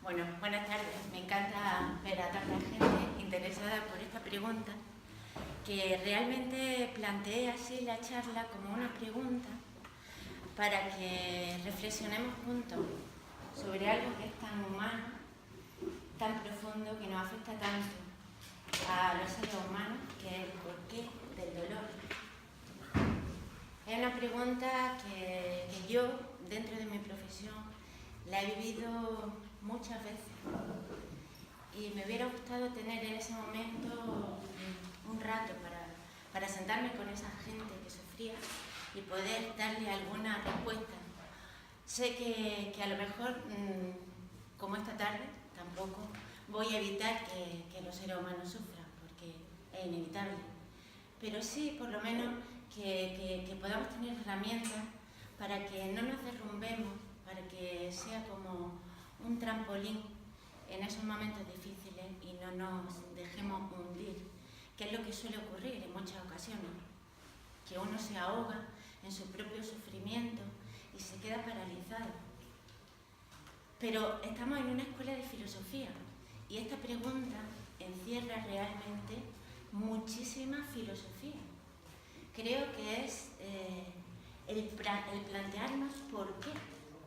Bueno, buenas tardes. Me encanta ver a tanta gente interesada por esta pregunta, que realmente planteé así la charla como una pregunta para que reflexionemos juntos sobre algo que es tan humano, tan profundo, que nos afecta tanto a los seres humanos, que es el porqué del dolor. Es una pregunta que yo, dentro de mi profesión, la he vivido muchas veces y me hubiera gustado tener en ese momento un rato para sentarme con esa gente que sufría y poder darle alguna respuesta. Sé que a lo mejor, como esta tarde, tampoco voy a evitar que los seres humanos sufran, porque es inevitable, pero sí, por lo menos, que podamos tener herramientas para que no nos derrumbemos, para que sea como un trampolín en esos momentos difíciles y no nos dejemos hundir, que es lo que suele ocurrir en muchas ocasiones, que uno se ahoga en su propio sufrimiento y se queda paralizado. Pero estamos en una escuela de filosofía y esta pregunta encierra realmente muchísima filosofía. Creo que es el plantearnos por qué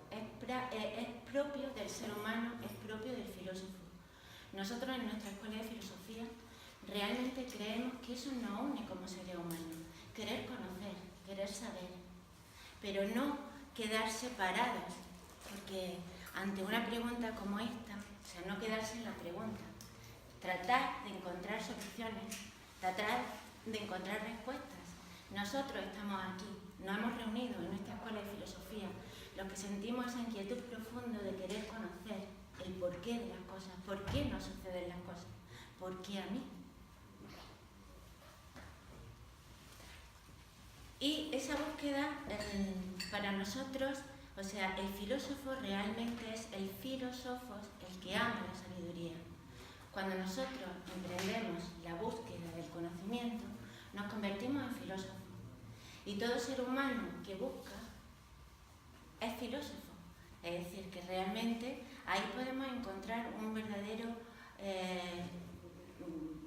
es propio del ser humano, es propio del filósofo. Nosotros en nuestra escuela de filosofía realmente creemos que eso nos une como seres humanos, querer conocer, querer saber, pero no quedar separados, porque ante una pregunta como esta, o sea, no quedarse en la pregunta, tratar de encontrar soluciones, tratar de encontrar respuestas. Nosotros estamos aquí, nos hemos reunido en nuestra escuela de filosofía, los que sentimos esa inquietud profunda de querer conocer el porqué de las cosas, por qué nos suceden las cosas, por qué a mí. Y esa búsqueda para nosotros, o sea, el filósofo realmente es el filósofo, el que ama la sabiduría. Cuando nosotros emprendemos la búsqueda del conocimiento, nos convertimos en filósofos. Y todo ser humano que busca es filósofo. Es decir, que realmente ahí podemos encontrar un verdadero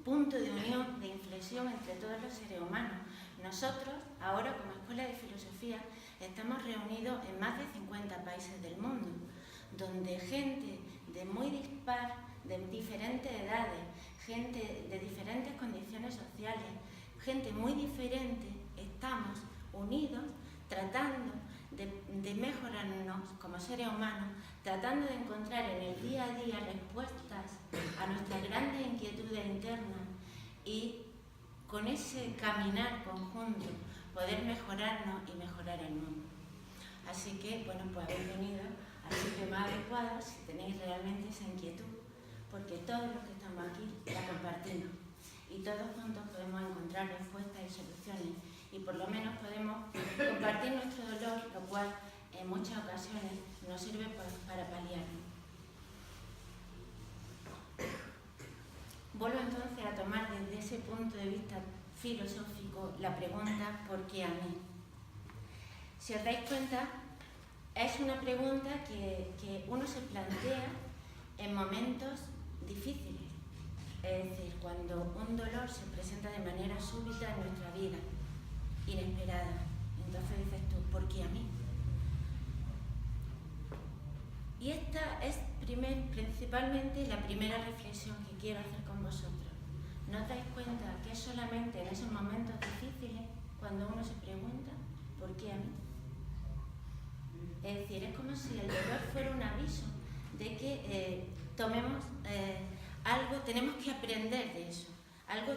punto de unión, de inflexión entre todos los seres humanos. Nosotros, ahora como Escuela de Filosofía, estamos reunidos en más de 50 países del mundo, donde gente de muy dispar, de diferentes edades, gente de diferentes condiciones sociales, gente muy diferente, estamos unidos tratando de mejorarnos como seres humanos, tratando de encontrar en el día a día respuestas a nuestras grandes inquietudes internas y con ese caminar conjunto poder mejorarnos y mejorar el mundo. Así que, bueno, pues habéis venido al sitio más adecuado si tenéis realmente esa inquietud, porque todos los que estamos aquí la compartimos y todos juntos podemos encontrar respuestas y soluciones y por lo menos podemos compartir nuestro dolor, lo cual en muchas ocasiones nos sirve para paliarlo. Vuelvo entonces a tomar desde ese punto de vista filosófico la pregunta ¿por qué a mí? Si os dais cuenta, es una pregunta que uno se plantea en momentos difíciles. Es decir, cuando un dolor se presenta de manera súbita en nuestra vida, inesperada. Entonces dices tú, ¿por qué a mí? Y esta es principalmente la primera reflexión que quiero hacer con vosotros. ¿No os dais cuenta que es solamente en esos momentos difíciles cuando uno se pregunta, ¿por qué a mí? Es decir, es como si el dolor fuera un aviso de que tomemos algo, tenemos que aprender de eso, algo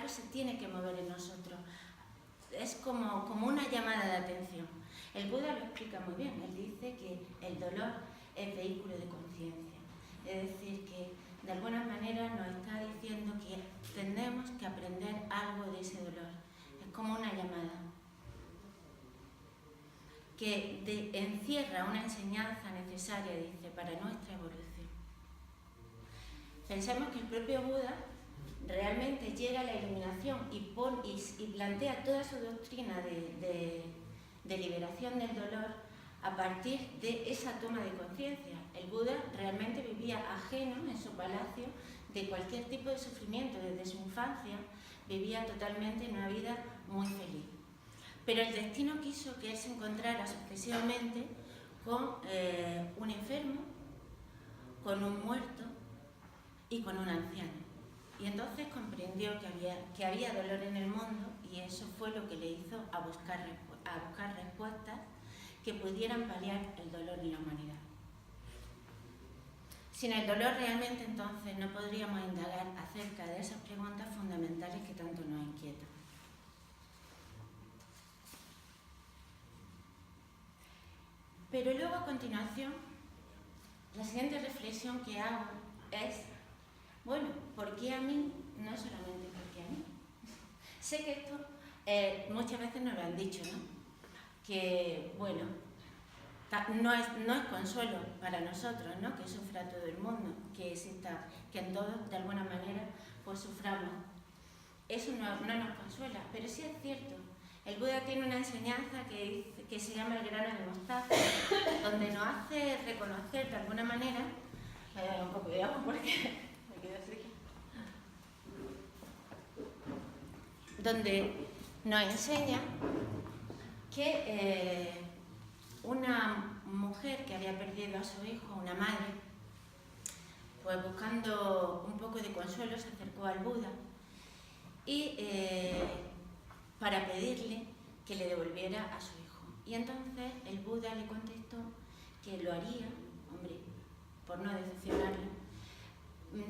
se tiene que mover en nosotros. Es como una llamada de atención. El Buda lo explica muy bien, él dice que el dolor es vehículo de conciencia. Es decir, que de alguna manera nos está diciendo que tenemos que aprender algo de ese dolor. Es como una llamada que encierra una enseñanza necesaria, dice, para nuestra evolución. Pensemos que el propio Buda realmente llega a la iluminación y plantea toda su doctrina de liberación del dolor a partir de esa toma de conciencia. El Buda realmente vivía ajeno en su palacio de cualquier tipo de sufrimiento. Desde su infancia vivía totalmente una vida muy feliz. Pero el destino quiso que él se encontrara sucesivamente con un enfermo, con un muerto y con un anciano. Y entonces comprendió que había dolor en el mundo, y eso fue lo que le hizo a buscar respuestas que pudieran paliar el dolor en la humanidad. Sin el dolor realmente entonces no podríamos indagar acerca de esas preguntas fundamentales que tanto nos inquietan. Pero luego a continuación, la siguiente reflexión que hago es, bueno, ¿por qué a mí? No solamente por qué a mí. Sé que esto muchas veces nos lo han dicho, ¿no? Que, bueno, no es consuelo para nosotros, ¿no? Que sufra todo el mundo, que en todos, de alguna manera, pues suframos. Eso no nos consuela, pero sí es cierto. El Buda tiene una enseñanza que se llama el grano de mostaza, donde nos hace reconocer de alguna manera, un poco de agua porque me quedo así, donde nos enseña que una mujer que había perdido a su hijo, una madre, pues buscando un poco de consuelo se acercó al Buda y para pedirle que le devolviera a su hijo. Y entonces el Buda le contestó que lo haría, hombre, por no decepcionarlo,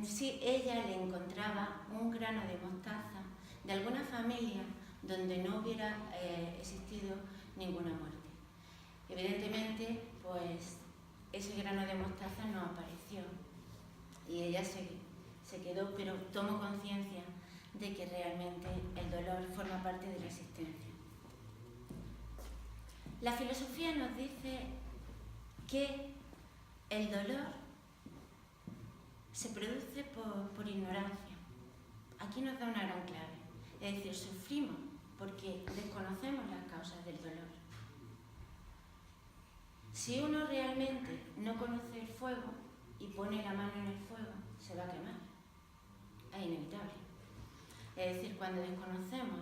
si ella le encontraba un grano de mostaza de alguna familia donde no hubiera existido ninguna muerte. Evidentemente, pues ese grano de mostaza no apareció y ella se quedó, pero tomó conciencia de que realmente el dolor forma parte de la existencia. La filosofía nos dice que el dolor se produce por ignorancia. Aquí nos da una gran clave. Es decir, sufrimos porque desconocemos las causas del dolor. Si uno realmente no conoce el fuego y pone la mano en el fuego, se va a quemar. Es inevitable. Es decir, cuando desconocemos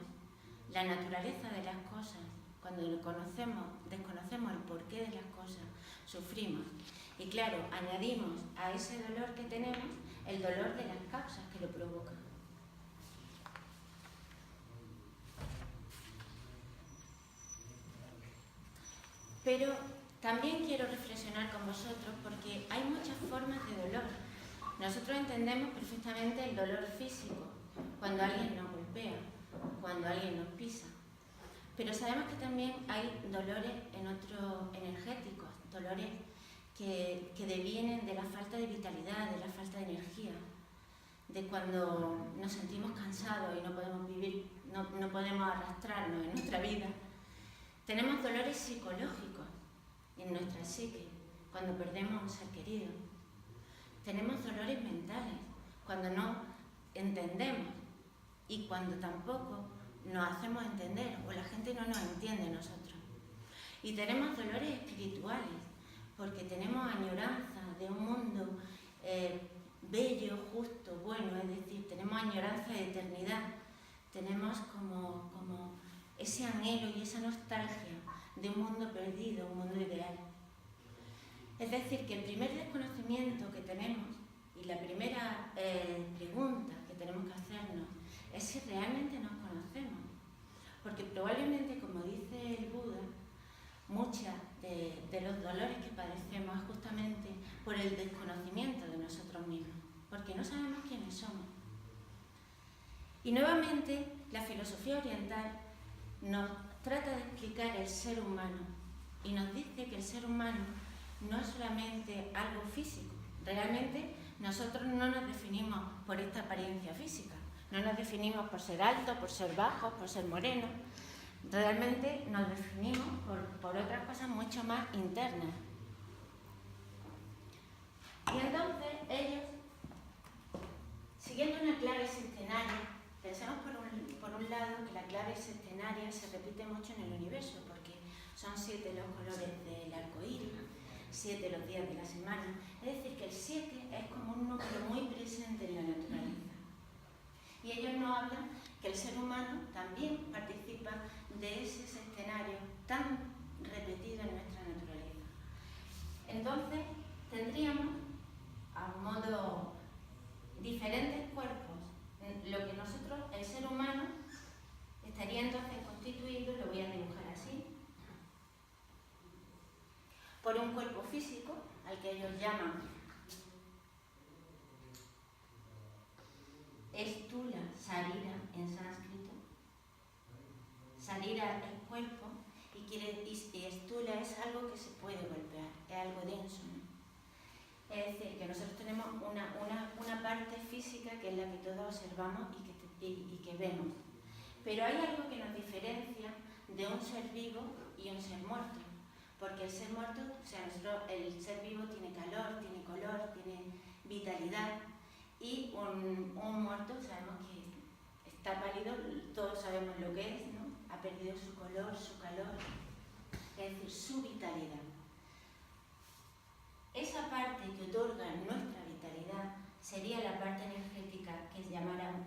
la naturaleza de las cosas, cuando desconocemos el porqué de las cosas, sufrimos. Y claro, añadimos a ese dolor que tenemos el dolor de las causas que lo provocan. Pero también quiero reflexionar con vosotros porque hay muchas formas de dolor. Nosotros entendemos perfectamente el dolor físico, cuando alguien nos golpea, cuando alguien nos pisa. Pero sabemos que también hay dolores energéticos, dolores que devienen de la falta de vitalidad, de la falta de energía, de cuando nos sentimos cansados y no podemos vivir, no podemos arrastrarnos en nuestra vida. Tenemos dolores psicológicos en nuestra psique, cuando perdemos a un ser querido. Tenemos dolores mentales, cuando no entendemos y cuando tampoco nos hacemos entender o la gente no nos entiende a nosotros. Y tenemos dolores espirituales, porque tenemos añoranza de un mundo bello, justo, bueno, es decir, tenemos añoranza de eternidad, tenemos como ese anhelo y esa nostalgia de un mundo perdido, un mundo ideal. Es decir, que el primer desconocimiento que tenemos y la primera pregunta que tenemos que hacernos es si realmente nos conocemos. Porque probablemente, como dice el Buda, muchos de los dolores que padecemos es justamente por el desconocimiento de nosotros mismos, porque no sabemos quiénes somos. Y nuevamente, la filosofía oriental nos trata de explicar el ser humano y nos dice que el ser humano no es solamente algo físico. Realmente nosotros no nos definimos por esta apariencia física, no nos definimos por ser altos, por ser bajos, por ser morenos. Realmente nos definimos por otras cosas mucho más internas. Y entonces ellos, siguiendo una clave sextenaria, pensamos por un lado que la clave sextenaria se repite mucho en el universo, porque son 7 los colores del arco iris, 7 los días de la semana. Es decir, que el 7 es como un número muy presente en la naturaleza. Y ellos nos hablan que el ser humano también participa de ese escenario tan repetido en nuestra naturaleza. Entonces, tendríamos, a modo diferentes cuerpos. Lo que nosotros, el ser humano, estaría entonces constituido, lo voy a dibujar así, por un cuerpo físico, al que ellos llaman Stula Sarira en sánscrito. Sarira es cuerpo y Stula es algo que se puede golpear, es algo denso, ¿no? Es decir, que nosotros tenemos una parte física que es la que todos observamos y que vemos. Pero hay algo que nos diferencia de un ser vivo y un ser muerto. Porque el ser muerto, o sea, el ser vivo tiene calor, tiene color, tiene vitalidad. Y un muerto sabemos que está pálido, todos sabemos lo que es, ¿no? Ha perdido su color, su calor, es decir, su vitalidad. Esa parte que otorga nuestra vitalidad sería la parte energética que llamamos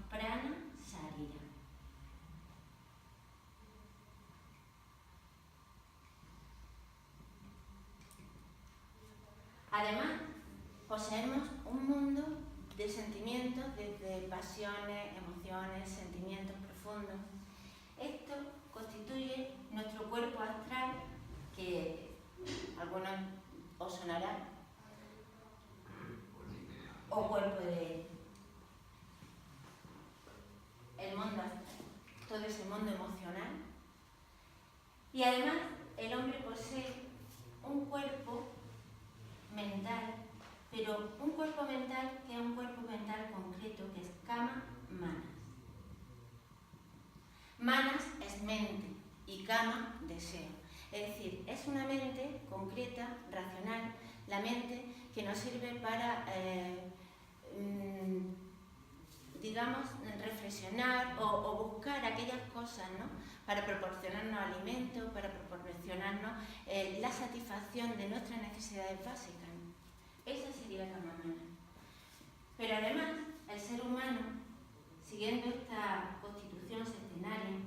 prana sarira. Además, poseemos un mundo de sentimientos, desde pasiones, emociones, sentimientos profundos. Esto constituye nuestro cuerpo astral, que algunos os sonará, o cuerpo de el mundo astral, todo ese mundo emocional. Y además, el hombre posee un cuerpo mental, pero un cuerpo mental que es un cuerpo mental concreto, que es kama manas. Manas es mente y kama deseo. Es decir, es una mente concreta, racional, la mente que nos sirve para, digamos, reflexionar o buscar aquellas cosas, ¿no? Para proporcionarnos alimento, para proporcionarnos la satisfacción de nuestras necesidades básicas, ¿no? Esa sería la kama mana. Pero además, el ser humano, siguiendo esta constitución centenaria,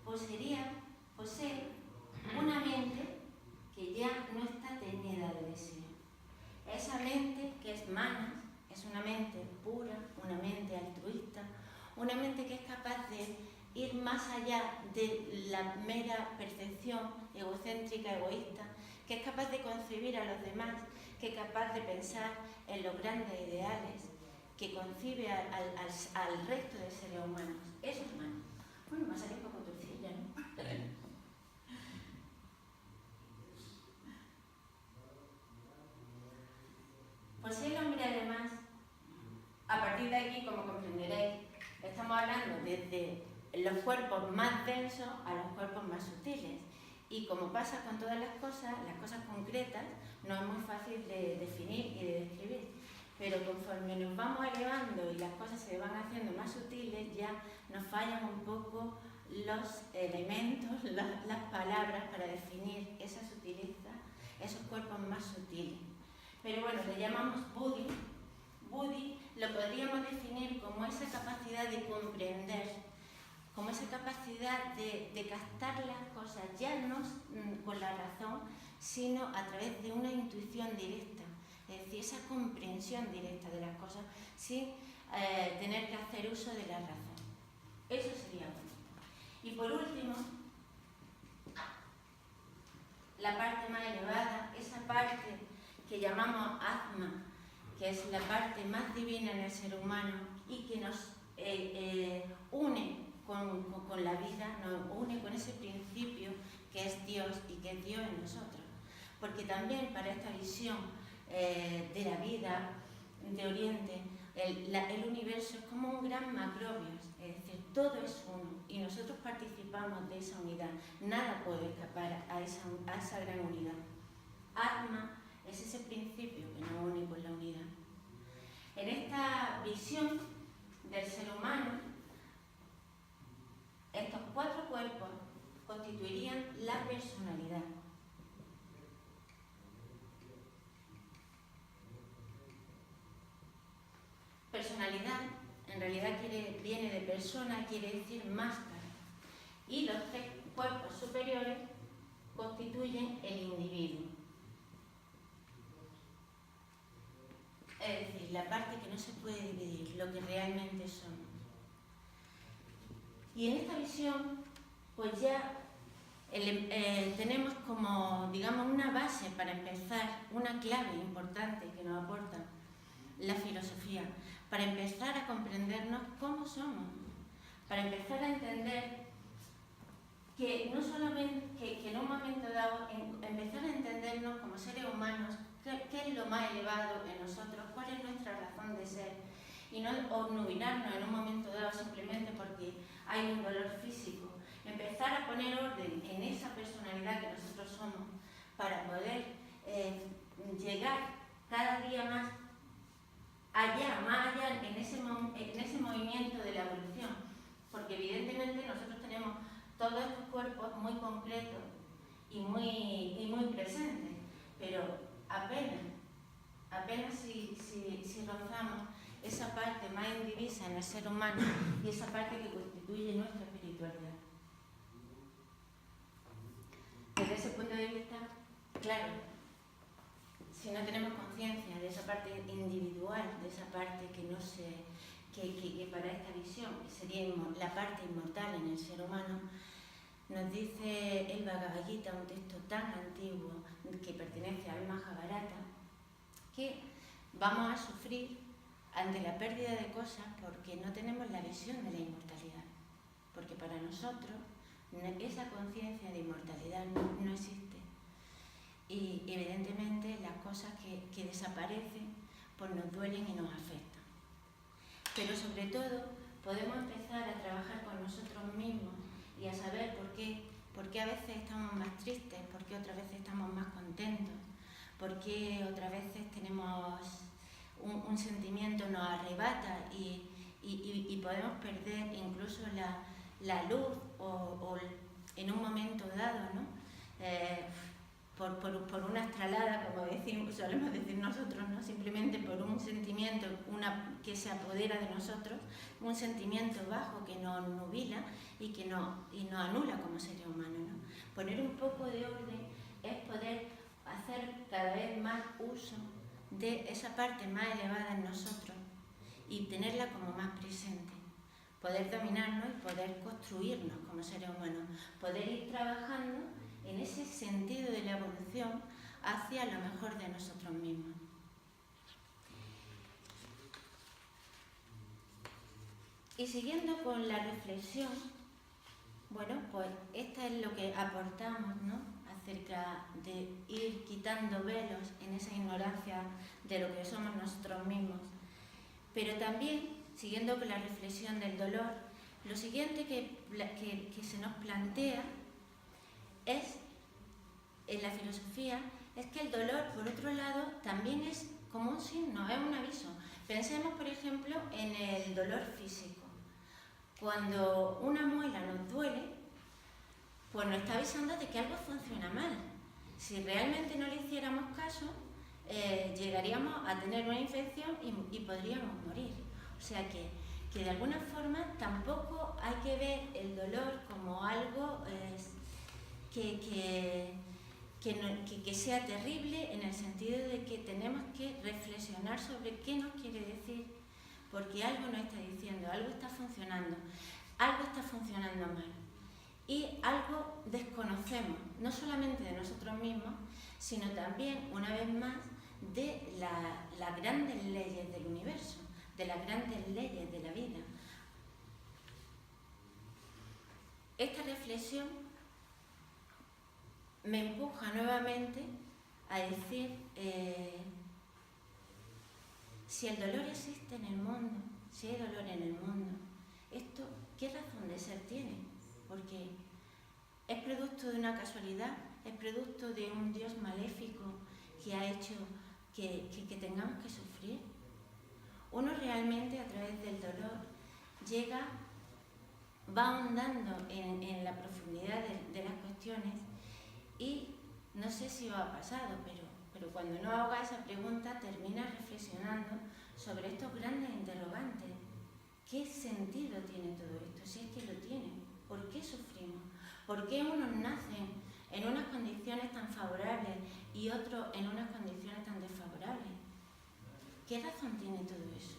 posee una mente que ya no está teñida de deseo. Esa mente que es manas, es una mente pura, una mente altruista, una mente que es capaz de ir más allá de la mera percepción egocéntrica, egoísta, que es capaz de concebir a los demás, que es capaz de pensar en los grandes ideales, que concibe al resto de seres humanos. Eso es manas. Bueno, me ha salido un poco torcilla, ¿no? Pues el hombre, además, a partir de aquí, como comprenderéis, estamos hablando desde los cuerpos más densos a los cuerpos más sutiles. Y como pasa con todas las cosas concretas no es muy fácil de definir y de describir. Pero conforme nos vamos elevando y las cosas se van haciendo más sutiles, ya nos fallan un poco los elementos, las palabras para definir esa sutileza, esos cuerpos más sutiles. Pero bueno, le llamamos buddhi. Buddhi lo podríamos definir como esa capacidad de comprender, como esa capacidad de captar las cosas, ya no con la razón, sino a través de una intuición directa. Es decir, esa comprensión directa de las cosas sin tener que hacer uso de la razón. Eso sería bueno. Y por último, la parte más elevada, esa parte que llamamos Atma, que es la parte más divina en el ser humano y que nos une con la vida, nos une con ese principio que es Dios y que es Dios en nosotros. Porque también para esta visión de la vida de Oriente, el universo es como un gran macrobios, es decir, todo es uno y nosotros participamos de esa unidad. Nada puede escapar a esa gran unidad. Atma es ese principio que nos une con la unidad. En esta visión del ser humano, estos 4 cuerpos constituirían personalidad en realidad viene de persona, quiere decir máscara. Y los tres cuerpos superiores constituyen el individuo. Es decir, la parte que no se puede dividir, lo que realmente somos. Y en esta visión, pues ya tenemos como, digamos, una base para empezar, una clave importante que nos aporta la filosofía, para empezar a comprendernos cómo somos, para empezar a entender que no solamente, que en un momento dado, empezar a entendernos como seres humanos, qué es lo más elevado en nosotros, cuál es nuestra razón de ser, y no obnubilarnos en un momento dado simplemente porque hay un dolor físico. Empezar a poner orden en esa personalidad que nosotros somos para poder llegar cada día más allá en ese movimiento de la evolución, porque evidentemente nosotros tenemos todos estos cuerpos muy concretos y muy presentes, pero apenas si rozamos esa parte más indivisa en el ser humano y esa parte que constituye nuestra espiritualidad. Desde ese punto de vista, claro, si no tenemos conciencia de esa parte individual, de esa parte que no se, que para esta visión sería la parte inmortal en el ser humano, nos dice el Bhagavad Gita, un texto tan antiguo que pertenece al Mahabharata, que vamos a sufrir ante la pérdida de cosas porque no tenemos la visión de la inmortalidad, porque para nosotros esa conciencia de inmortalidad no existe. Y evidentemente las cosas que desaparecen pues nos duelen y nos afectan. Pero sobre todo podemos empezar a trabajar con nosotros mismos y a saber por qué a veces estamos más tristes, por qué otras veces estamos más contentos, por qué otras veces tenemos un sentimiento nos arrebata y podemos perder incluso la luz o en un momento dado, ¿no? Por una astralada, como solemos decir nosotros, ¿no? Simplemente por un sentimiento que se apodera de nosotros, un sentimiento bajo que nos nubila y nos anula como seres humanos, ¿no? Poner un poco de orden es poder hacer cada vez más uso de esa parte más elevada en nosotros y tenerla como más presente, poder dominarnos y poder construirnos como seres humanos, poder ir trabajando en ese sentido de la evolución hacia lo mejor de nosotros mismos. Y siguiendo con la reflexión, bueno, pues esto es lo que aportamos, ¿no?, acerca de ir quitando velos en esa ignorancia de lo que somos nosotros mismos. Pero también, siguiendo con la reflexión del dolor, lo siguiente que se nos plantea es, en la filosofía, es que el dolor, por otro lado, también es como un signo, es un aviso. Pensemos, por ejemplo, en el dolor físico. Cuando una muela nos duele, pues nos está avisando de que algo funciona mal. Si realmente no le hiciéramos caso, llegaríamos a tener una infección y podríamos morir. O sea que de alguna forma tampoco hay que ver el dolor como algo que sea terrible, en el sentido de que tenemos que reflexionar sobre qué nos quiere decir, porque algo nos está diciendo, algo está funcionando mal. Y algo desconocemos, no solamente de nosotros mismos, sino también, una vez más, de las grandes leyes del universo, de las grandes leyes de la vida. Esta reflexión me empuja nuevamente a decir, si el dolor existe en el mundo, si hay dolor en el mundo, ¿esto qué razón de ser tiene? Porque es producto de una casualidad, es producto de un Dios maléfico que ha hecho que tengamos que sufrir. Uno realmente, a través del dolor, va ahondando en la profundidad de las cuestiones, y no sé si os ha pasado, pero cuando uno haga esa pregunta termina reflexionando sobre estos grandes interrogantes. ¿Qué sentido tiene todo esto? Si es que lo tiene. ¿Por qué sufrimos? ¿Por qué unos nacen en unas condiciones tan favorables y otros en unas condiciones tan desfavorables? ¿Qué razón tiene todo eso?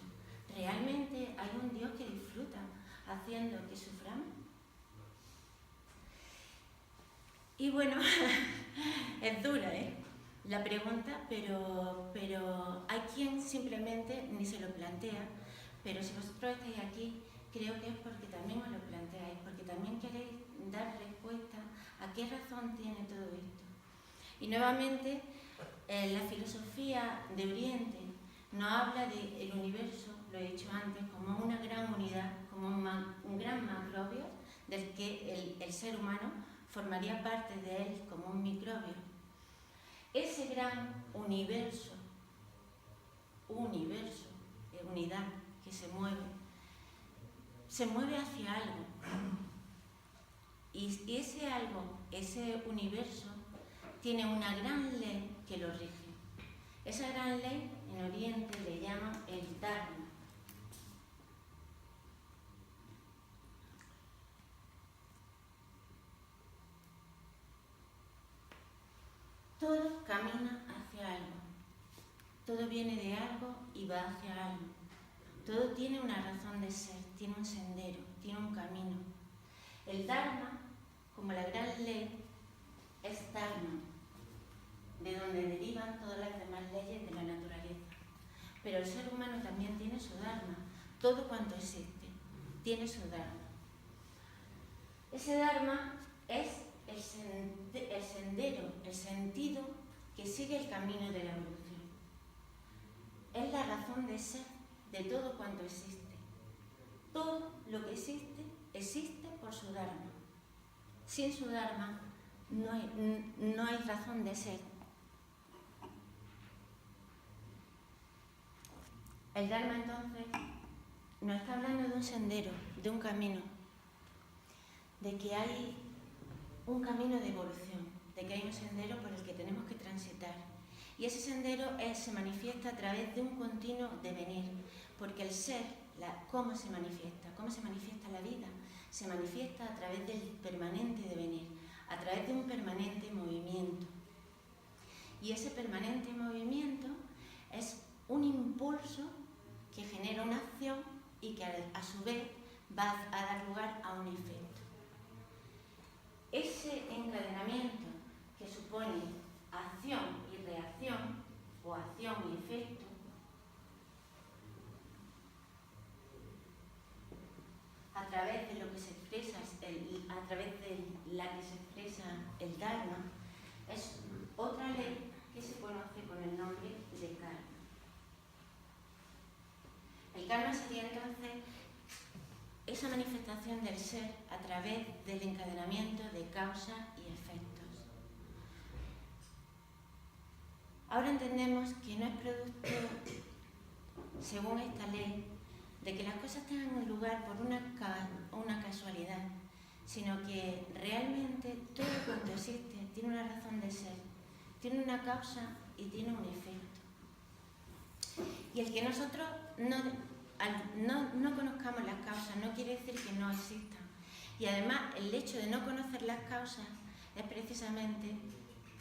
¿Realmente hay un Dios que disfruta haciendo que suframos? Y bueno, es dura, la pregunta, pero hay quien simplemente ni se lo plantea. Pero si vosotros estáis aquí, creo que es porque también os lo planteáis, porque también queréis dar respuesta a qué razón tiene todo esto. Y nuevamente, la filosofía de Oriente nos habla del universo, lo he dicho antes, como una gran unidad, como un gran macrobio, del que el ser humano formaría parte de él como un microbio. Ese gran universo, unidad que se mueve hacia algo. Y ese algo, ese universo, tiene una gran ley que lo rige. Esa gran ley en Oriente le llaman el Dharma. Todo camina hacia algo. Todo viene de algo y va hacia algo. Todo tiene una razón de ser, tiene un sendero, tiene un camino. El Dharma, como la gran ley, es Dharma, de donde derivan todas las demás leyes de la naturaleza. Pero el ser humano también tiene su Dharma. Todo cuanto existe tiene su Dharma. Ese Dharma es el sendero, el sentido que sigue el camino de la evolución. Es la razón de ser de todo cuanto existe. Todo lo que existe, existe por su Dharma. Sin su Dharma no hay razón de ser. El Dharma entonces nos está hablando de un sendero, de un camino, de que hay un camino de evolución, de que hay un sendero por el que tenemos que transitar. Y ese sendero se manifiesta a través de un continuo devenir, porque el ser, ¿cómo se manifiesta? ¿Cómo se manifiesta la vida? Se manifiesta a través del permanente devenir, a través de un permanente movimiento. Y ese permanente movimiento es un impulso que genera una acción y que a su vez va a dar lugar a un efecto. Ese encadenamiento que supone acción y reacción, o acción y efecto, a través de lo que se expresa, a través de la que se expresa el Dharma, es otra ley que se conoce con el nombre de karma. El karma sería entonces esa manifestación del ser a través del encadenamiento de causas y efectos. Ahora entendemos que no es producto, según esta ley, de que las cosas tengan lugar por una casualidad, sino que realmente todo cuanto existe tiene una razón de ser, tiene una causa y tiene un efecto. Y el que nosotros no conozcamos las causas no quiere decir que no existan. Y además el hecho de no conocer las causas es precisamente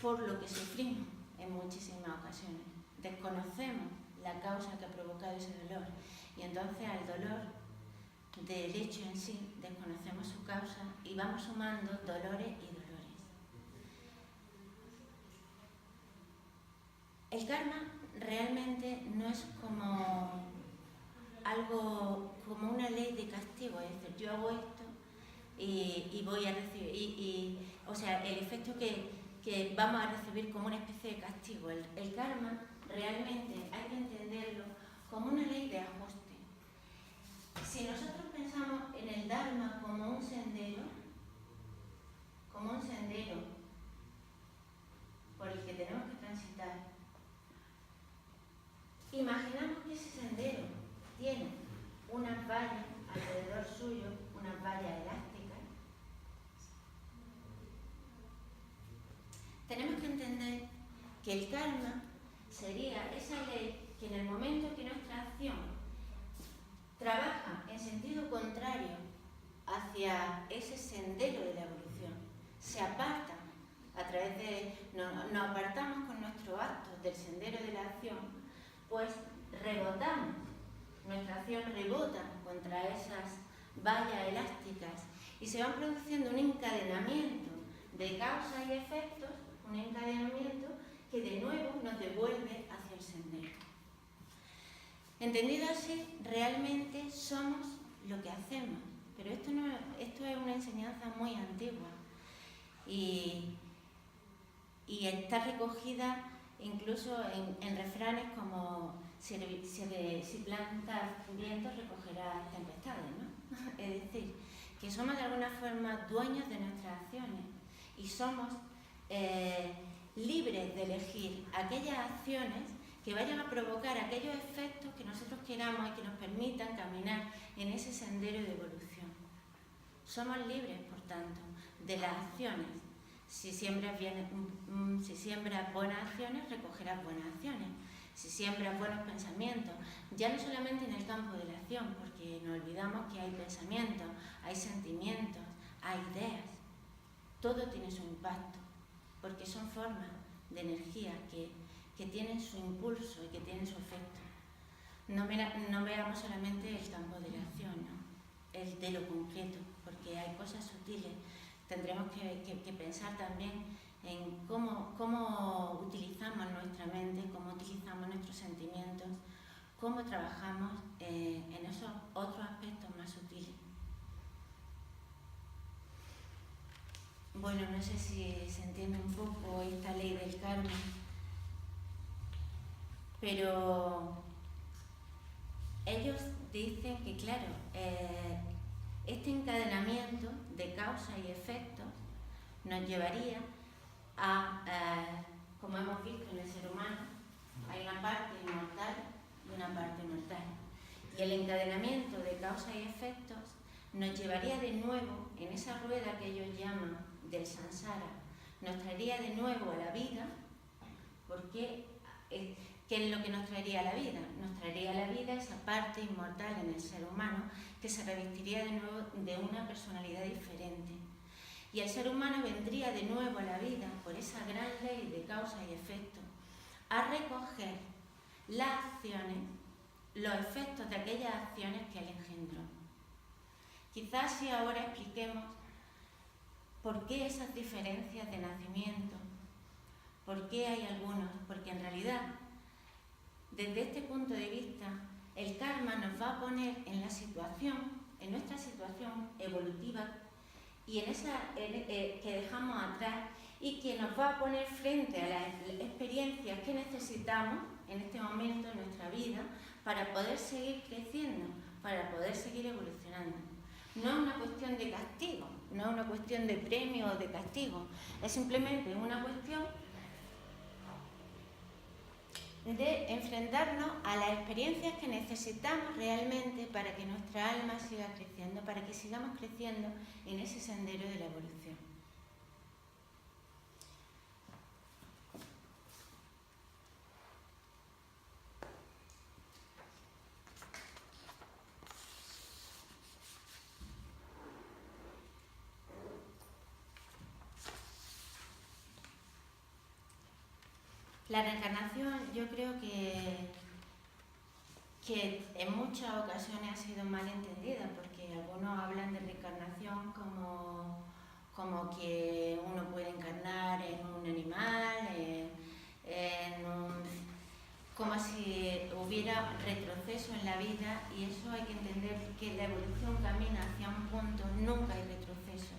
por lo que sufrimos en muchísimas ocasiones. Desconocemos la causa que ha provocado ese dolor y entonces al dolor del hecho en sí desconocemos su causa y vamos sumando dolores y dolores. El karma realmente no es como algo, como una ley de castigo, es decir, yo hago esto y voy a recibir, o sea, el efecto que vamos a recibir como una especie de castigo. El karma realmente hay que entenderlo como una ley de ajuste. Si nosotros pensamos en el Dharma como un sendero por el que tenemos que transitar, imaginamos que ese sendero tiene unas vallas alrededor suyo, unas vallas elásticas. Tenemos que entender que el karma sería esa ley que en el momento que nuestra acción trabaja en sentido contrario hacia ese sendero de la evolución, se aparta a través de, nos apartamos con nuestros actos del sendero de la acción, pues rebotamos, nuestra acción rebota contra esas vallas elásticas y se va produciendo un encadenamiento de causas y efectos, un encadenamiento que de nuevo nos devuelve hacia el sendero. Entendido así, realmente somos lo que hacemos, pero esto es una enseñanza muy antigua y está recogida incluso en refranes como si plantas vientos recogerás tempestades, ¿no? Es decir, que somos de alguna forma dueños de nuestras acciones y somos libres de elegir aquellas acciones que vayan a provocar aquellos efectos que nosotros queramos y que nos permitan caminar en ese sendero de evolución. Somos libres, por tanto, de las acciones. Si siembras buenas acciones, recogerás buenas acciones. Si siembras buenos pensamientos, ya no solamente en el campo de la acción, porque nos olvidamos que hay pensamientos, hay sentimientos, hay ideas. Todo tiene su impacto, porque son formas de energía que tienen su impulso y que tienen su efecto. No veamos solamente el campo de la acción, ¿no? El de lo concreto, porque hay cosas sutiles. Tendremos que pensar también en cómo utilizamos nuestra mente, cómo utilizamos nuestros sentimientos, cómo trabajamos en esos otros aspectos más sutiles. Bueno, no sé si se entiende un poco esta ley del karma, pero ellos dicen que, claro, este encadenamiento de causa y efecto nos llevaría a, como hemos visto en el ser humano, hay una parte inmortal y una parte mortal. Y el encadenamiento de causa y efectos nos llevaría de nuevo en esa rueda que ellos llaman del samsara, nos traería de nuevo a la vida, porque ¿qué es lo que nos traería a la vida? Nos traería a la vida esa parte inmortal en el ser humano que se revestiría de nuevo de una personalidad diferente. Y el ser humano vendría de nuevo a la vida por esa gran ley de causa y efecto a recoger las acciones, los efectos de aquellas acciones que él engendró. Quizás si ahora expliquemos por qué esas diferencias de nacimiento, por qué hay algunos, porque en realidad, desde este punto de vista, el karma nos va a poner en la situación, en nuestra situación evolutiva y en esa que dejamos atrás y que nos va a poner frente a las experiencias que necesitamos en este momento en nuestra vida para poder seguir creciendo, para poder seguir evolucionando. No es una cuestión de castigo, no es una cuestión de premio o de castigo, es simplemente una cuestión de enfrentarnos a las experiencias que necesitamos realmente para que nuestra alma siga creciendo, para que sigamos creciendo en ese sendero de la evolución. La reencarnación yo creo que en muchas ocasiones ha sido mal entendida, porque algunos hablan de reencarnación como que uno puede encarnar en un animal, como si hubiera retroceso en la vida, y eso hay que entender que la evolución camina hacia un punto, nunca hay retroceso.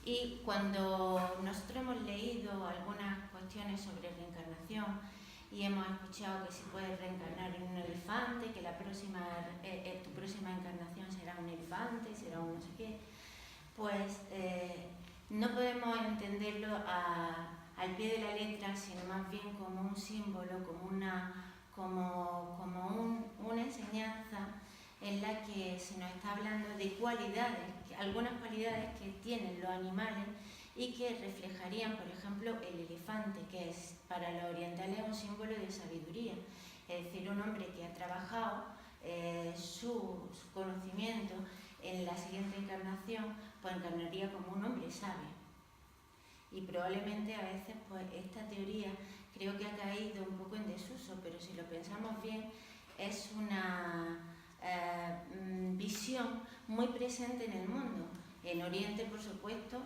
Y cuando nosotros hemos leído algunas cuestiones sobre reencarnación y hemos escuchado que si puedes reencarnar en un elefante, que tu próxima encarnación será un elefante, será un no sé qué, pues no podemos entenderlo al pie de la letra, sino más bien como un símbolo, como una enseñanza en la que se nos está hablando de cualidades, algunas cualidades que tienen los animales y que reflejarían, por ejemplo, el elefante, que es para los orientales un símbolo de sabiduría, es decir, un hombre que ha trabajado su conocimiento en la siguiente encarnación, pues encarnaría como un hombre sabio. Y probablemente a veces pues esta teoría creo que ha caído un poco en desuso, pero si lo pensamos bien es una visión muy presente en el mundo. En Oriente, por supuesto,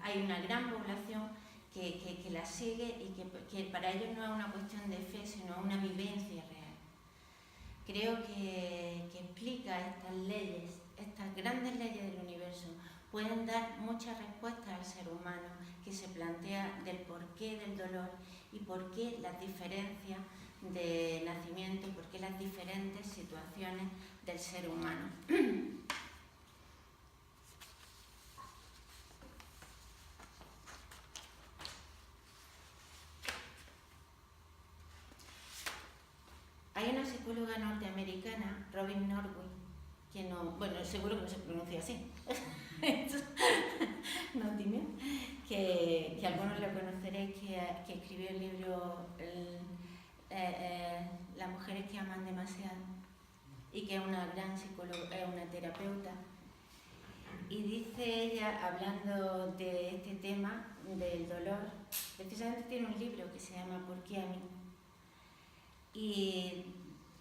hay una gran población que la sigue y que para ellos no es una cuestión de fe, sino una vivencia real. Creo que explica estas leyes, estas grandes leyes del universo, pueden dar muchas respuestas al ser humano que se plantea del porqué del dolor y por qué las diferencias de nacimiento y por qué las diferentes situaciones del ser humano. Hay una psicóloga norteamericana, Robin Norwood, que no, bueno, seguro que no se pronuncia así, no dime, que algunos lo conoceréis, que escribió el libro Las mujeres que aman demasiado, y que es una gran psicóloga, es una terapeuta. Y dice ella, hablando de este tema del dolor, precisamente tiene un libro que se llama ¿Por qué a mí? Y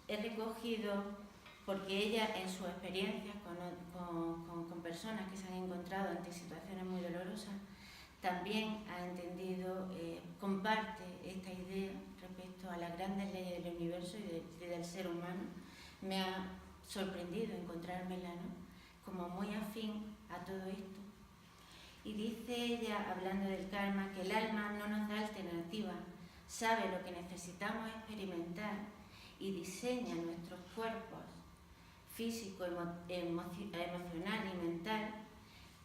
he recogido, porque ella en sus experiencias con personas que se han encontrado ante situaciones muy dolorosas, también ha entendido, comparte esta idea respecto a las grandes leyes del universo y del ser humano. Me ha sorprendido encontrármela, ¿no?, como muy afín a todo esto. Y dice ella, hablando del karma, que el alma no nos da alternativa, sabe lo que necesitamos experimentar y diseña nuestros cuerpos físico, emocional y mental,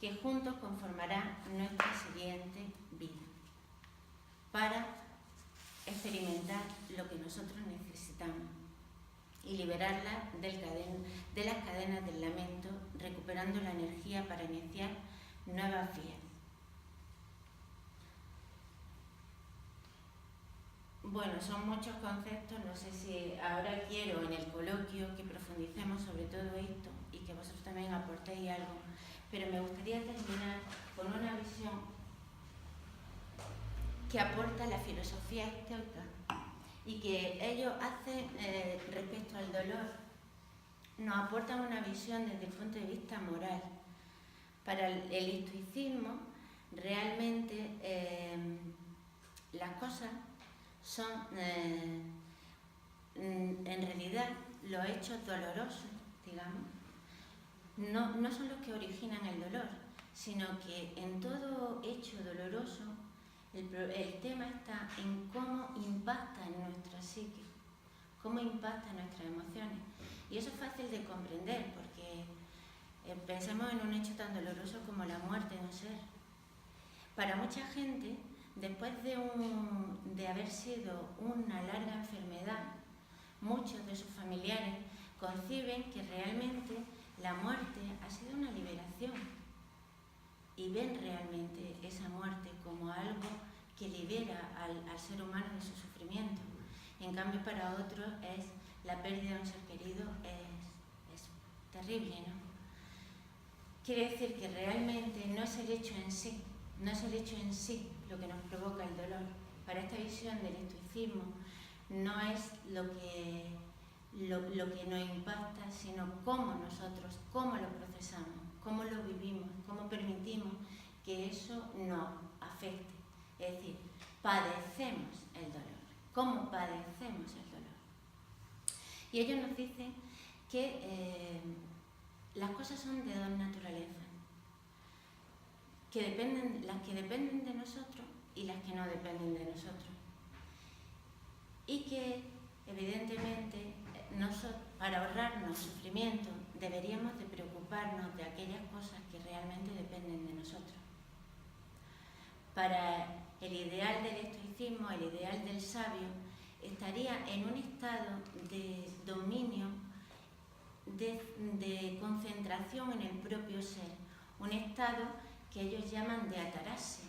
que juntos conformarán nuestra siguiente vida, para experimentar lo que nosotros necesitamos y liberarla de las cadenas del lamento, recuperando la energía para iniciar nuevas vías. Bueno, son muchos conceptos, no sé si ahora quiero en el coloquio que profundicemos sobre todo esto y que vosotros también aportéis algo, pero me gustaría terminar con una visión que aporta la filosofía estoica y que ellos hacen respecto al dolor, nos aportan una visión desde el punto de vista moral. Para el estoicismo, realmente las cosas son, en realidad, los hechos dolorosos, digamos, no son los que originan el dolor, sino que en todo hecho doloroso el tema está en cómo impacta en nuestra psique, cómo impacta en nuestras emociones. Y eso es fácil de comprender porque pensemos en un hecho tan doloroso como la muerte de un ser. Para mucha gente, después de haber sido una larga enfermedad, muchos de sus familiares conciben que realmente la muerte ha sido una liberación y ven realmente esa muerte como algo que libera al ser humano de su sufrimiento. En cambio, para otros la pérdida de un ser querido es terrible, ¿no? Quiere decir que realmente no es el hecho en sí, lo que nos provoca el dolor. Para esta visión del estoicismo no es lo que nos impacta, sino cómo nosotros, cómo lo procesamos, cómo lo vivimos, cómo permitimos que eso nos afecte. Es decir, padecemos el dolor. ¿Cómo padecemos el dolor? Y ellos nos dicen que las cosas son de dos naturalezas, las que dependen de nosotros y las que no dependen de nosotros. Y que, evidentemente, para ahorrarnos sufrimiento, deberíamos de preocuparnos de aquellas cosas que realmente dependen de nosotros. Para el ideal del estoicismo, el ideal del sabio, estaría en un estado de dominio, de concentración en el propio ser, un estado que ellos llaman de ataraxia.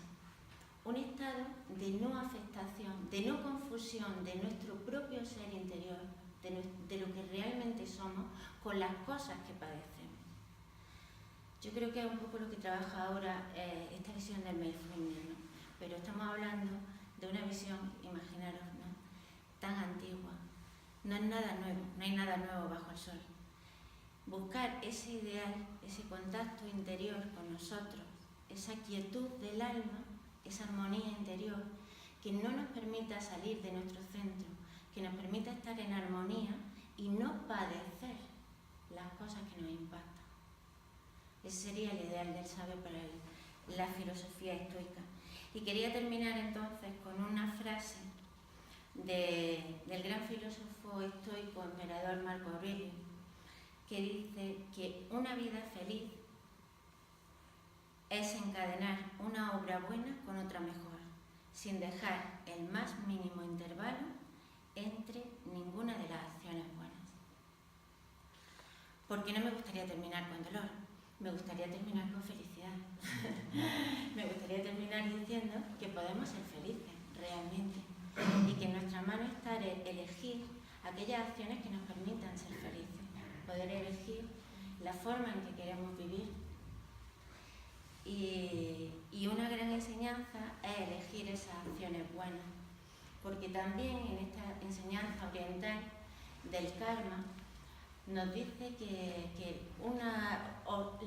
un estado de no afectación, de no confusión de nuestro propio ser interior, de lo que realmente somos, con las cosas que padecemos. Yo creo que es un poco lo que trabaja ahora esta visión del mindfulness, ¿no? Pero estamos hablando de una visión, imaginaros, ¿no?, tan antigua. No es nada nuevo, no hay nada nuevo bajo el sol. Buscar ese ideal, ese contacto interior con nosotros, esa quietud del alma, esa armonía interior, que no nos permita salir de nuestro centro, que nos permita estar en armonía y no padecer las cosas que nos impactan. Ese sería el ideal del sabio para la filosofía estoica. Y quería terminar entonces con una frase del gran filósofo estoico, emperador Marco Aurelio, que dice que una vida feliz es encadenar una obra buena con otra mejor, sin dejar el más mínimo intervalo entre ninguna de las acciones buenas. Porque no me gustaría terminar con dolor, me gustaría terminar con felicidad. Me gustaría terminar diciendo que podemos ser felices realmente y que en nuestra mano está elegir aquellas acciones que nos permitan ser felices, poder elegir la forma en que queremos vivir. Y una gran enseñanza es elegir esas acciones buenas, porque también en esta enseñanza oriental del karma nos dice que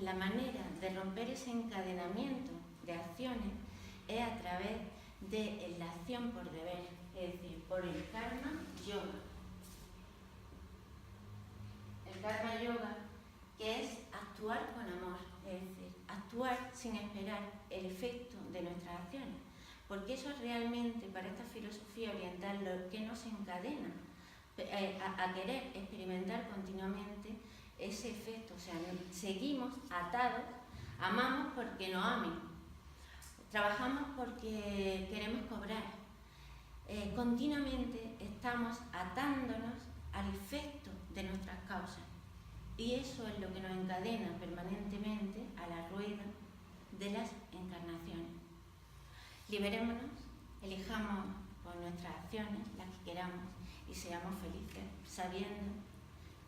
la manera de romper ese encadenamiento de acciones es a través de la acción por deber, es decir, por el karma yoga. El karma yoga, que es actuar con amor, es decir, actuar sin esperar el efecto de nuestras acciones, porque eso es realmente para esta filosofía oriental lo que nos encadena a querer experimentar continuamente ese efecto. O sea, seguimos atados, amamos porque nos amen, trabajamos porque queremos cobrar, continuamente estamos atándonos al efecto de nuestras causas, y eso es lo que nos encadena permanentemente a la rueda de las encarnaciones. Liberémonos, elijamos por nuestras acciones las que queramos y seamos felices, sabiendo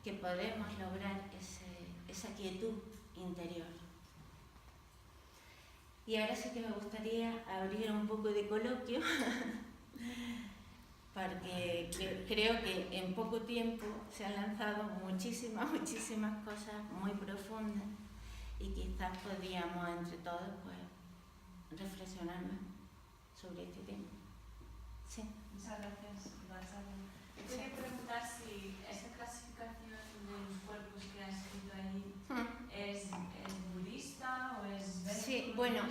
que podemos lograr esa quietud interior. Y ahora sí que me gustaría abrir un poco de coloquio, porque creo que en poco tiempo se han lanzado muchísimas cosas muy profundas y quizás podríamos entre todos pues reflexionar más sobre este tema. Sí. Muchas gracias, Gonzalo. Te quería preguntar si esta clasificación de los cuerpos que has escrito ahí es budista o es budista. Sí, bueno,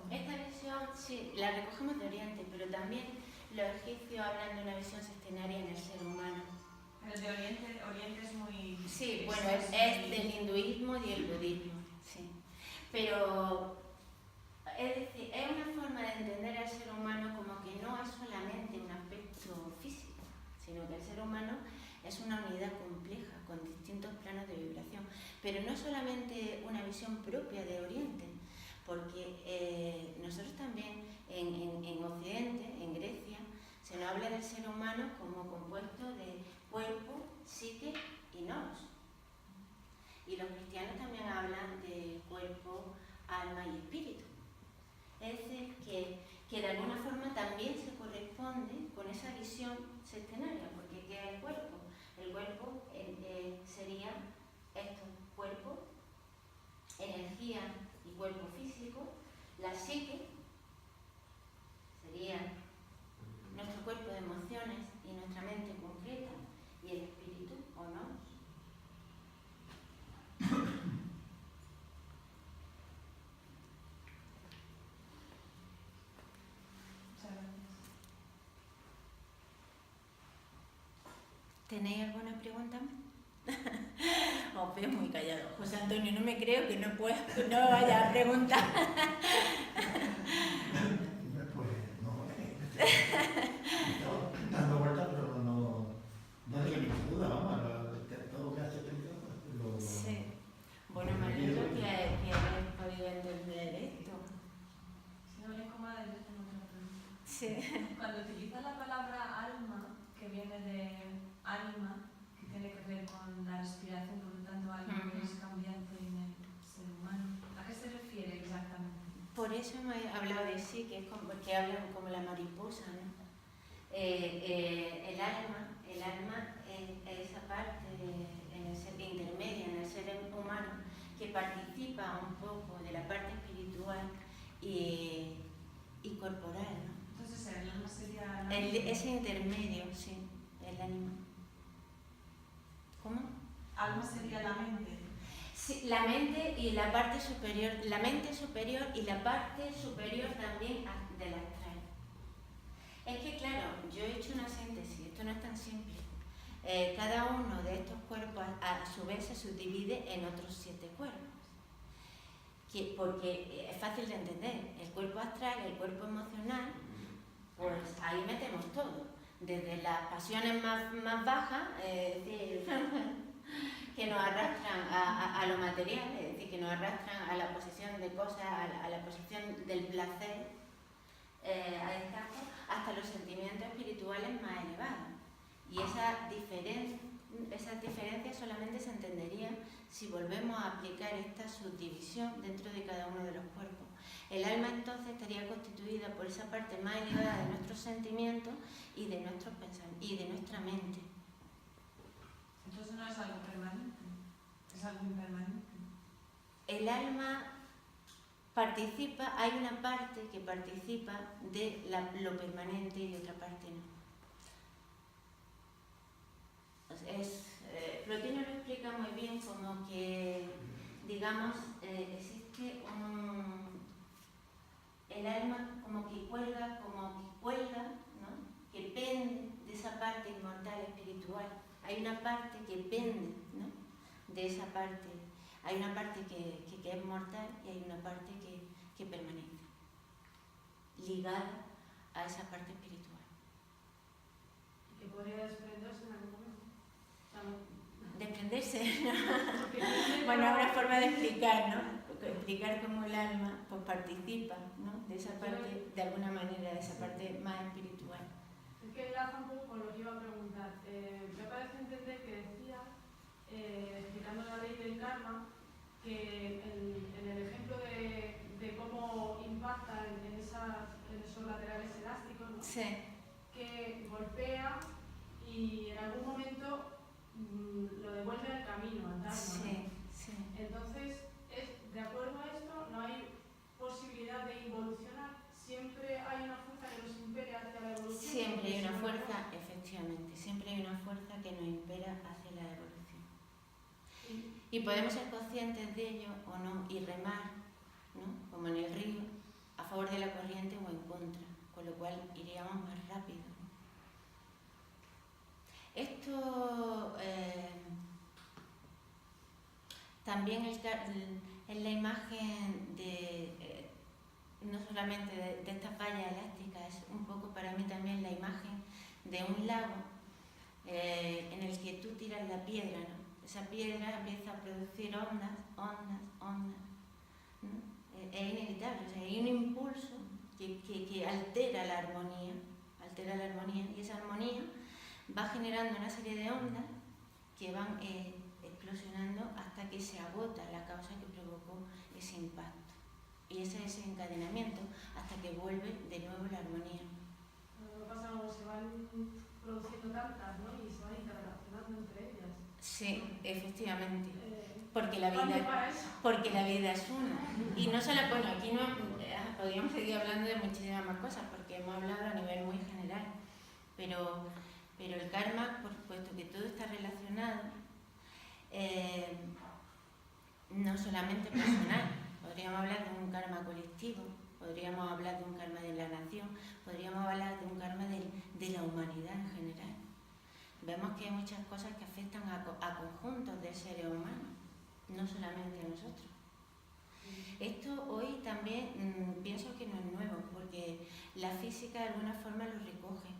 esta visión sí, la recogemos de Oriente, pero también los egipcios hablan de una visión sextenaria en el ser humano. Pero de Oriente es muy... Sí, bueno, es del hinduismo y el budismo, sí. Pero, es decir, es una forma de entender al ser humano como que no es solamente un aspecto físico, sino que el ser humano es una unidad compleja, con distintos planos de vibración. Pero no solamente una visión propia de Oriente, porque nosotros también en Occidente, en Grecia, se nos habla del ser humano como compuesto de cuerpo, psique y nous. Y los cristianos también hablan de cuerpo, alma y espíritu. Es decir, que de alguna forma también se corresponde con esa visión sextenaria, porque ¿qué es el cuerpo? El cuerpo sería esto: cuerpo, energía y cuerpo físico. La psique sería nuestro cuerpo de emociones y nuestra mente concreta, y el espíritu o no. ¿Tenéis alguna pregunta? Os veo muy callado. José Antonio, no me creo que no vaya a preguntar. Pues no, dando vueltas, pero no tengo ninguna duda, vamos, todo lo que has explicado. Sí. Bueno, me alegro que hayas podido entender esto. Si no eres cómoda, yo tengo otra pregunta. Cuando utilizas la palabra alma, que viene de ánima, que tiene que ver con la respiración, por lo tanto algo que es cambiante en el ser humano, ¿a qué se refiere exactamente? Por eso hemos hablado de sí, que es como, que hablan como la mariposa, ¿no? El alma es esa parte en el ser intermedia, en el ser humano, que participa un poco de la parte espiritual y corporal, ¿no? Entonces el alma sería la mente. Ese intermedio, sí, el ánima. ¿Cómo? Alma sería la mente. Sí, la mente y la parte superior, la mente superior y la parte superior también del astral. Es que claro, yo he hecho una síntesis, esto no es tan simple. Cada uno de estos cuerpos a su vez se subdivide en otros 7 cuerpos. Porque es fácil de entender, el cuerpo astral, el cuerpo emocional, pues ahí metemos todo, desde las pasiones más bajas, que nos arrastran a lo material, es decir, que nos arrastran a la posesión de cosas, a la posesión del placer, hasta los sentimientos espirituales más elevados. Y esas diferencias solamente se entenderían si volvemos a aplicar esta subdivisión dentro de cada uno de los cuerpos. El alma entonces estaría constituida por esa parte más elevada de nuestros sentimientos y de nuestros pensamientos y de nuestra mente. Entonces no es algo permanente, es algo impermanente. El alma participa, hay una parte que participa de lo permanente y otra parte no. Plotino lo explica muy bien como que, digamos, existe el alma como que cuelga, ¿no? Que pende de esa parte inmortal espiritual. Hay una parte que pende, ¿no? De esa parte. Hay una parte que es mortal y hay una parte que permanece, ligada a esa parte espiritual. ¿Y que podría desprenderse en algún momento? Desprenderse, ¿no? Bueno, es una forma de explicar, ¿no? Explicar cómo el alma pues, participa, ¿no? De esa parte, de alguna manera, de esa parte más espiritual. Es que enlaza un poco con lo que iba a preguntar. Me parece entender que decía, explicando la ley del karma, que en el ejemplo de cómo impacta en esos laterales elásticos, ¿no? Sí. Que golpea y en algún momento lo devuelve al camino, al Dharma. Sí, sí. Entonces, de acuerdo a esto, no hay posibilidad de involucionar. Siempre hay una fuerza que nos impele hacia la evolución. Siempre hay una fuerza, efectivamente, siempre hay una fuerza que nos impera hacia la evolución. Sí. Y podemos ser conscientes de ello o no, y remar, ¿no? Como en el río, a favor de la corriente o en contra, con lo cual iríamos más rápido. Esto también es la imagen de, no solamente de estas vallas elásticas, es un poco para mí también la imagen de un lago en el que tú tiras la piedra, ¿no? Esa piedra empieza a producir ondas, ¿no? Es inevitable, o sea, hay un impulso que altera la armonía, y esa armonía va generando una serie de ondas que van explosionando hasta que se agota la causa que provocó ese impacto. Y ese desencadenamiento hasta que vuelve de nuevo la armonía. Lo que pasa es que se van produciendo tantas, ¿no? Y se van interrelacionando entre ellas. Sí, efectivamente. Porque la vida es una. Y no solo, bueno, aquí no podríamos seguir hablando de muchísimas más cosas, porque hemos hablado a nivel muy general. Pero el karma, puesto que todo está relacionado, no solamente personal, podríamos hablar de un karma colectivo, podríamos hablar de un karma de la nación, podríamos hablar de un karma de la humanidad en general. Vemos que hay muchas cosas que afectan a conjuntos de seres humanos, no solamente a nosotros. Esto hoy también pienso que no es nuevo, porque la física de alguna forma lo recoge.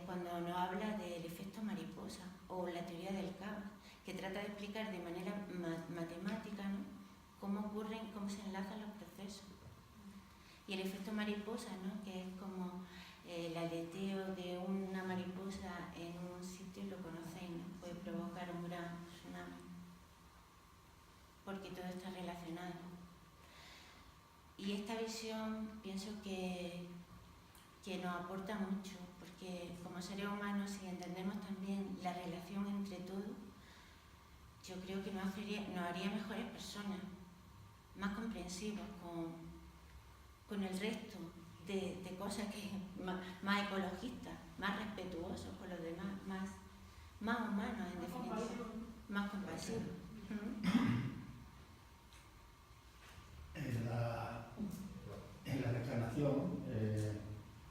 Cuando nos habla del efecto mariposa o la teoría del caos, que trata de explicar de manera matemática, ¿no? Cómo se enlazan los procesos. Y el efecto mariposa, ¿no? Que es como el aleteo de una mariposa en un sitio, lo conocéis, ¿no? Puede provocar un gran tsunami, porque todo está relacionado. Y esta visión pienso que nos aporta mucho, porque como seres humanos, si entendemos también la relación entre todos, yo creo que nos haría mejores personas, más comprensivos con el resto de cosas que más ecologistas, más respetuosos con los demás, más humanos en definitiva, más compasivos. En la reencarnación,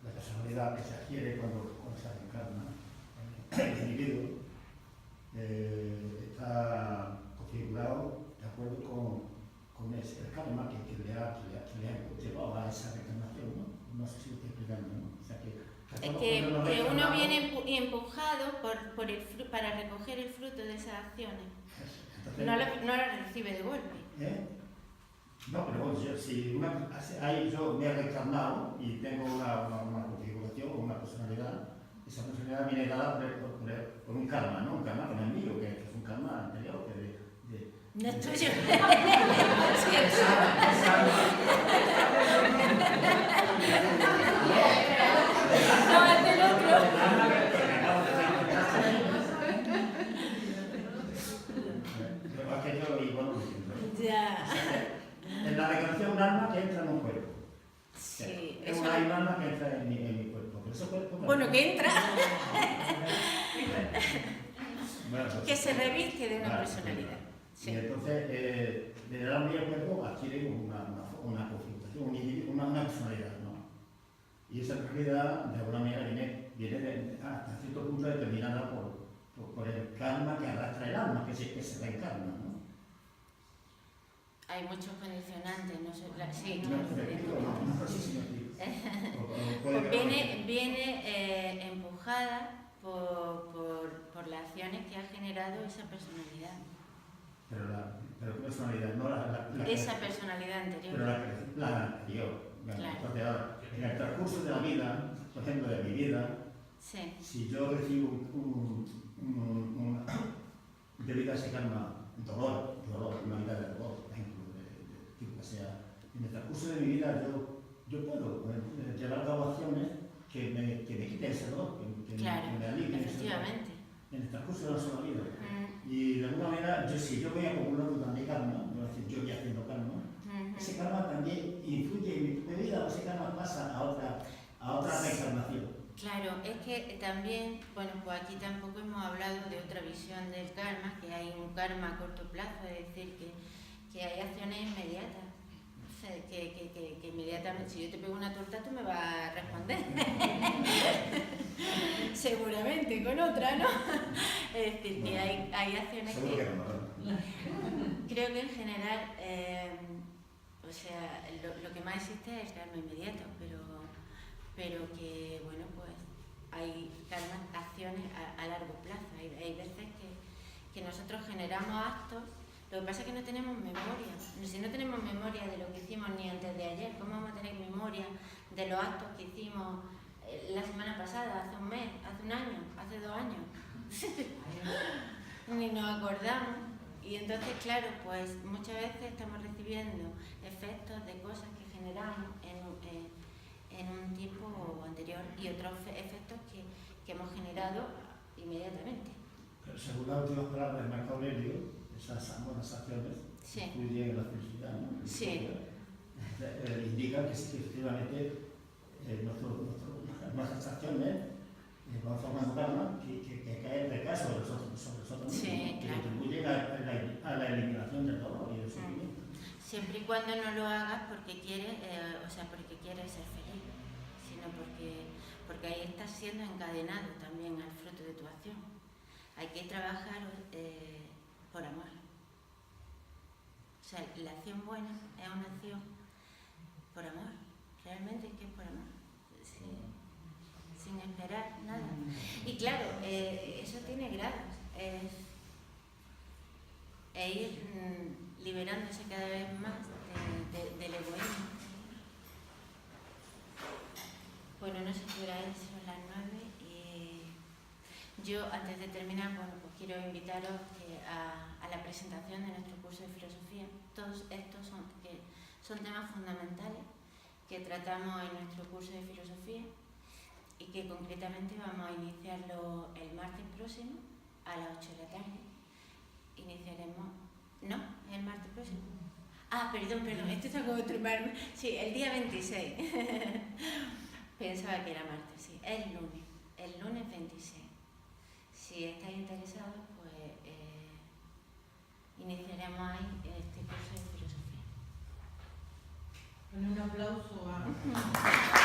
la personalidad que se adquiere cuando se reencarna, el individuo está configurado de acuerdo con el karma que le ha llevado a esa reencarnación, ¿no? No sé si lo estoy explicando, ¿no? O sea es que uno viene empujado para recoger el fruto de esas acciones. Entonces, no la recibe de golpe. No, pero bueno, yo me he reencarnado y tengo una configuración o una personalidad. Esa personalidad viene dada por un karma, ¿no? Un karma que no es mío, que es un karma anterior. No es tuyo. No, es del otro. Ya. En la reencarnación un alma que entra en un cuerpo. Sí, es un alma que entra en mi cuerpo. Pero ese cuerpo bueno, que entra. Bueno, que se reviste de una personalidad. Sí. Y entonces, de el alma y el cuerpo adquieren una configuración, una personalidad, ¿no? Y esa personalidad, de alguna manera, viene hasta cierto punto determinada por el karma que arrastra el alma, que se reencarna, ¿no? Hay muchos condicionantes, no sé, sí, pues viene empujada por las acciones que ha generado esa personalidad. Pero ¿qué personalidad? No esa personalidad anterior. Pero la anterior. Claro. Entonces ahora, en el transcurso de la vida, por ejemplo, de mi vida, sí. Si yo recibo debido a ese karma, dolor, una vida de dolor, por ejemplo, de tipo que sea, en el transcurso de mi vida yo puedo llevar a cabo acciones que me quiten ese dolor, que me alivien ese dolor. En el transcurso de la sola vida. Y de alguna manera, si yo voy acumulando también karma, yo voy haciendo karma, ese karma también influye en mi vida, o ese karma pasa a otra reencarnación. Claro, es que también, bueno, pues aquí tampoco hemos hablado de otra visión del karma, que hay un karma a corto plazo, es decir, que hay acciones inmediatas. O sea, que inmediatamente, si yo te pego una torta, tú me vas a responder. Seguramente con otra, ¿no? Es decir, que hay acciones que... Creo que en general, o sea, lo que más existe es el karma inmediato, pero que, bueno, pues hay acciones a largo plazo. Hay veces que nosotros generamos actos, lo que pasa es que no tenemos memoria. Si no tenemos memoria de lo que hicimos ni antes de ayer, ¿cómo vamos a tener memoria de los actos que hicimos la semana pasada, hace un mes, hace un año, hace 2 años? Ni nos acordamos. Y entonces, claro, pues muchas veces estamos recibiendo efectos de cosas que generamos en un tiempo anterior y otros efectos que hemos generado inmediatamente. Pero según las últimas palabras de Marco Aurelio, esas buenas acciones influyen en la felicidad, ¿no? Sí. Indica que sí, efectivamente nuestras acciones van formando karma que cae en recae sobre nosotros mismos, sí, que claro. contribuyen a la eliminación del dolor y del sufrimiento. Siempre y cuando no lo hagas porque quieres, porque quieres ser feliz, sino porque ahí estás siendo encadenado también al fruto de tu acción. Hay que trabajar por amor. O sea, la acción buena es una acción por amor. Realmente es que es por amor. Sin esperar nada. Y claro, eso tiene grados. Es ir liberándose cada vez más del egoísmo. Bueno, Bueno, no sé qué hora es, son las 9 y yo antes de terminar, bueno, pues quiero invitaros a la presentación de nuestro curso de filosofía. Todos estos son temas fundamentales que tratamos en nuestro curso de filosofía y que concretamente vamos a iniciarlo el martes próximo a las 8 de la tarde. Iniciaremos... ¿No? ¿El martes próximo? Ah, perdón, esto está como otro martes. Sí, el día 26. Pensaba que era martes, sí. El lunes 26. Si estáis interesados, pues iniciaremos ahí este curso de filosofía. Un aplauso a...